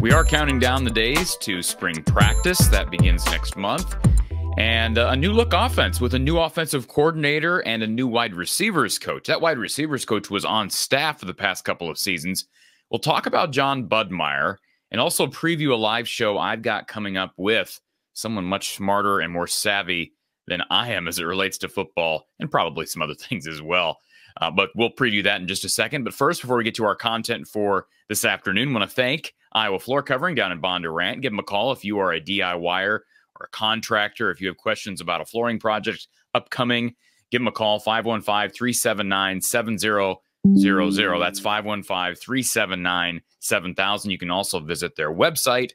We are counting down the days to spring practice. That begins next month. And a new look offense with a new offensive coordinator and a new wide receivers coach. That wide receivers coach was on staff for the past couple of seasons. We'll talk about John Budmayr and also preview a live show I've got coming up with someone much smarter and more savvy than I am as it relates to football and probably some other things as well. But we'll preview that in just a second. But first, before we get to our content for this afternoon, I want to thank Iowa Floor Covering down in Bondurant. Give them a call if you are a DIYer or a contractor. If you have questions about a flooring project upcoming, give them a call, 515-379-7000. That's 515-379-7000. You can also visit their website.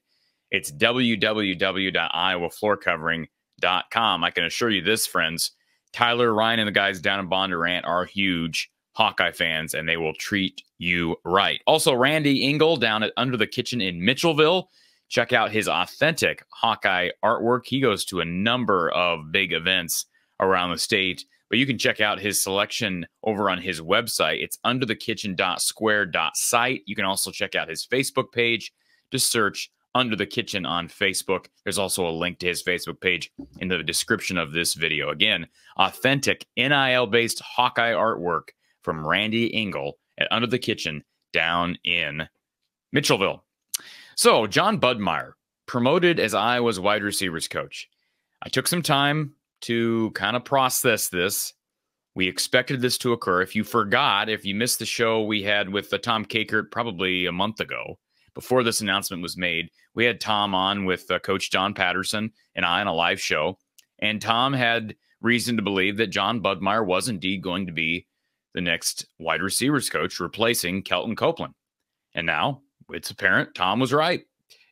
It's www.iowafloorcovering.com. I can assure you this, friends. Tyler, Ryan, and the guys down in Bondurant are huge Hawkeye fans, and they will treat you right. Also, Randy Engel down at Under the Kitchen in Mitchellville. Check out his authentic Hawkeye artwork. He goes to a number of big events around the state, but you can check out his selection over on his website. It's underthekitchen.square.site. You can also check out his Facebook page. Just search Under the Kitchen on Facebook. There's also a link to his Facebook page in the description of this video. Again, authentic NIL-based Hawkeye artwork from Randy Engel at Under the Kitchen down in Mitchellville. So, John Budmayr, promoted as Iowa's wide receivers coach. I took some time to kind of process this. We expected this to occur. If you forgot, if you missed the show we had with Tom Kakert probably a month ago, before this announcement was made, we had Tom on with Coach John Patterson and I on a live show. And Tom had reason to believe that John Budmayr was indeed going to be the next wide receivers coach replacing Kelton Copeland. And now it's apparent Tom was right.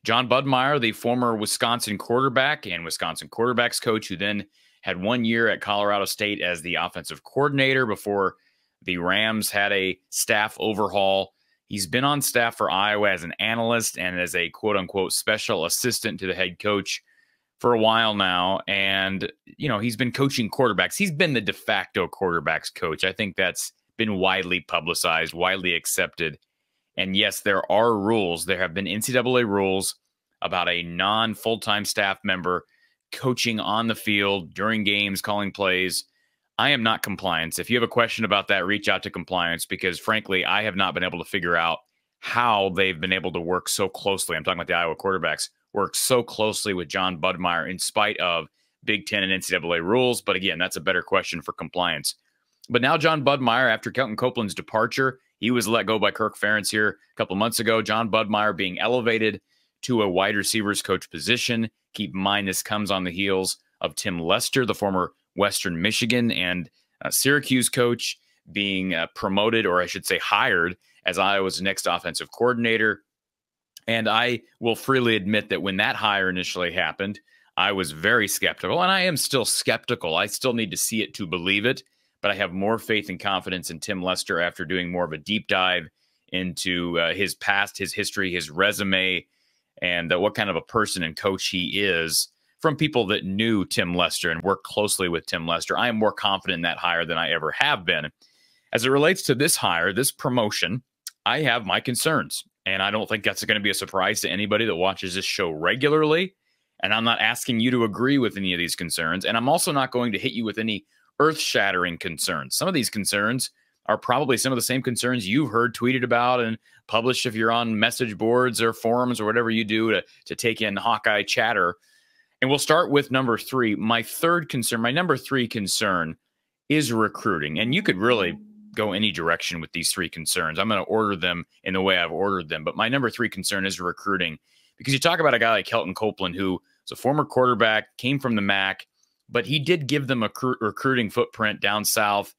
John Budmayr, the former Wisconsin quarterback and Wisconsin quarterbacks coach, who then had 1 year at Colorado State as the offensive coordinator before the Rams had a staff overhaul. He's been on staff for Iowa as an analyst and as a quote-unquote special assistant to the head coach for a while now. And, you know, he's been coaching quarterbacks. He's been the de facto quarterbacks coach. I think that's been widely publicized, widely accepted. And yes, there are rules. There have been NCAA rules about a non-full-time staff member coaching on the field during games, calling plays. I am not compliance. If you have a question about that, reach out to compliance because, frankly, I have not been able to figure out how they've been able to work so closely. I'm talking about the Iowa quarterbacks, work so closely with John Budmayr in spite of Big Ten and NCAA rules. But again, that's a better question for compliance. But now John Budmayr, after Kelton Copeland's departure, he was let go by Kirk Ferentz here a couple of months ago. John Budmayr being elevated to a wide receivers coach position. Keep in mind, this comes on the heels of Tim Lester, the former Western Michigan and Syracuse coach, being promoted, or I should say hired, as Iowa's next offensive coordinator. And I will freely admit that when that hire initially happened, I was very skeptical, and I am still skeptical. I still need to see it to believe it, but I have more faith and confidence in Tim Lester after doing more of a deep dive into his past, his history, his resume, and what kind of a person and coach he is from people that knew Tim Lester and worked closely with Tim Lester. I am more confident in that hire than I ever have been. As it relates to this hire, this promotion, I have my concerns, and I don't think that's going to be a surprise to anybody that watches this show regularly, and I'm not asking you to agree with any of these concerns, and I'm also not going to hit you with any earth-shattering concerns. Some of these concerns are probably some of the same concerns you've heard tweeted about and published if you're on message boards or forums or whatever you do to take in Hawkeye chatter. And we'll start with number three. My number three concern is recruiting. And you could really go any direction with these three concerns. I'm going to order them in the way I've ordered them. But my number three concern is recruiting. Because you talk about a guy like Kelton Copeland, who is a former quarterback, came from the MAC, but he did give them a recruiting footprint down south.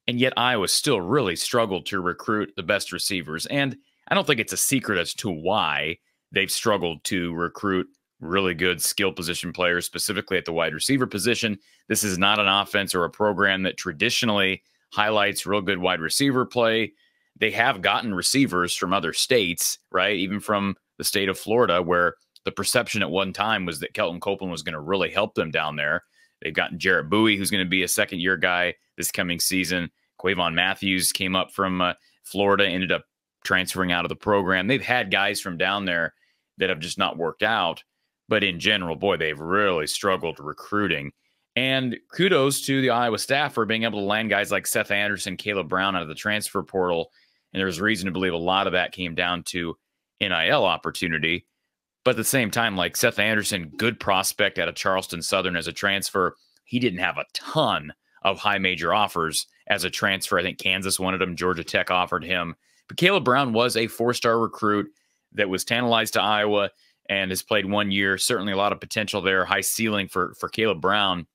And yet Iowa still really struggled to recruit the best receivers. And I don't think it's a secret as to why they've struggled to recruit really good skill position players, specifically at the wide receiver position. This is not an offense or a program that traditionally highlights real good wide receiver play. They have gotten receivers from other states, right? Even from the state of Florida, where the perception at one time was that Kelton Copeland was going to really help them down there. They've gotten Jarrett Bowie, who's going to be a second-year guy this coming season. Quavon Matthews came up from Florida, ended up transferring out of the program. They've had guys from down there that have just not worked out. But in general, boy, they've really struggled recruiting. And kudos to the Iowa staff for being able to land guys like Seth Anderson, Caleb Brown out of the transfer portal. And there's reason to believe a lot of that came down to NIL opportunity. But at the same time, like Seth Anderson, good prospect out of Charleston Southern as a transfer. He didn't have a ton of high major offers as a transfer. I think Kansas wanted him. Georgia Tech offered him. But Caleb Brown was a 4-star recruit that was tantalized to Iowa and has played 1 year. Certainly a lot of potential there, high ceiling for Caleb Brown,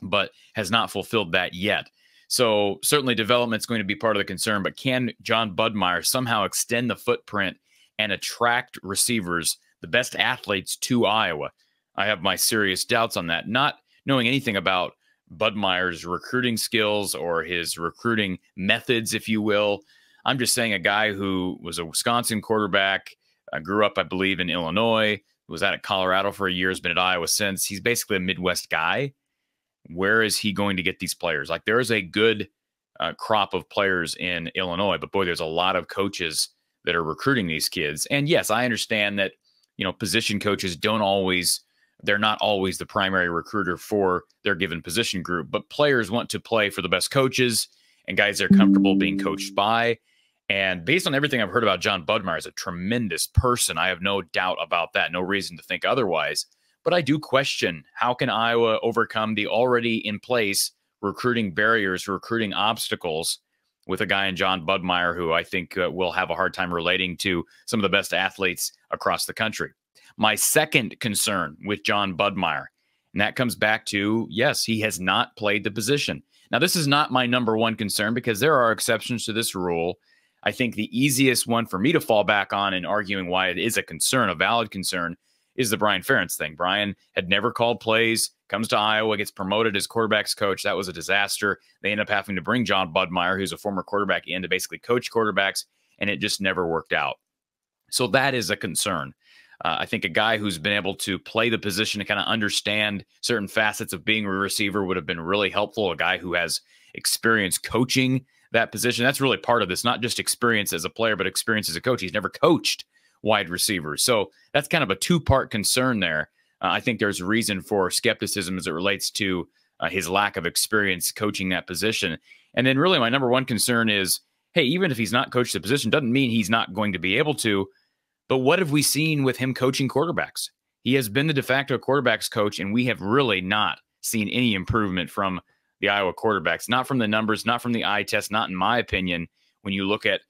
but has not fulfilled that yet. So certainly development is going to be part of the concern, but can John Budmayr somehow extend the footprint and attract receivers, the best athletes, to Iowa? I have my serious doubts on that. Not knowing anything about Budmayr's recruiting skills or his recruiting methods, if you will. I'm just saying a guy who was a Wisconsin quarterback, grew up, I believe, in Illinois, was out at Colorado for a year, has been at Iowa since. He's basically a Midwest guy. Where is he going to get these players? Like, there is a good crop of players in Illinois, but boy, there's a lot of coaches that are recruiting these kids. And yes, I understand that, position coaches they're not always the primary recruiter for their given position group, but players want to play for the best coaches and guys they're comfortable being coached by. And based on everything I've heard about John Budmayr, is a tremendous person. I have no doubt about that. No reason to think otherwise. But I do question, how can Iowa overcome the already in place recruiting barriers, recruiting obstacles with a guy in John Budmayr, who I think will have a hard time relating to some of the best athletes across the country. My second concern with John Budmayr, and that comes back to, yes, he has not played the position. Now, this is not my number one concern because there are exceptions to this rule. I think the easiest one for me to fall back on in arguing why it is a concern, a valid concern, is the Brian Ferentz thing. Brian had never called plays, comes to Iowa, gets promoted as quarterbacks coach. That was a disaster. They end up having to bring John Budmayr, who's a former quarterback, in to basically coach quarterbacks, and it just never worked out. So that is a concern. I think a guy who's been able to play the position and kind of understand certain facets of being a receiver would have been really helpful. A guy who has experience coaching that position. That's really part of this, not just experience as a player, but experience as a coach. He's never coached wide receivers. So that's kind of a two-part concern there. I think there's reason for skepticism as it relates to his lack of experience coaching that position. And then really my number one concern is, hey, even if he's not coached the position, doesn't mean he's not going to be able to. But what have we seen with him coaching quarterbacks? He has been the de facto quarterbacks coach, and we have really not seen any improvement from the Iowa quarterbacks, not from the numbers, not from the eye test, not in my opinion. When you look at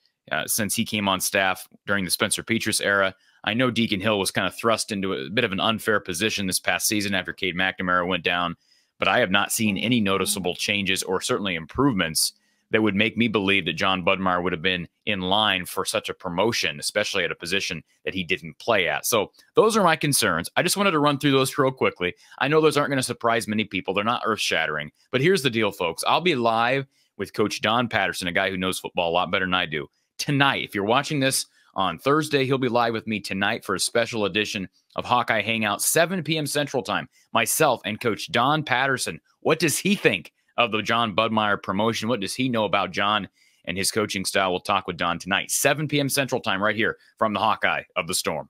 since he came on staff during the Spencer Petras era, I know Deacon Hill was kind of thrust into a bit of an unfair position this past season after Cade McNamara went down, but I have not seen any noticeable changes or certainly improvements that would make me believe that John Budmayr would have been in line for such a promotion, especially at a position that he didn't play at. So those are my concerns. I just wanted to run through those real quickly. I know those aren't going to surprise many people. They're not earth-shattering. But here's the deal, folks. I'll be live with Coach Don Patterson, a guy who knows football a lot better than I do, tonight. If you're watching this on Thursday, he'll be live with me tonight for a special edition of Hawkeye Hangout, 7 p.m. Central Time. Myself and Coach Don Patterson. What does he think of the John Budmayr promotion? What does he know about John and his coaching style? We'll talk with Don tonight, 7 p.m. Central Time, right here from the Hawkeye of the Storm.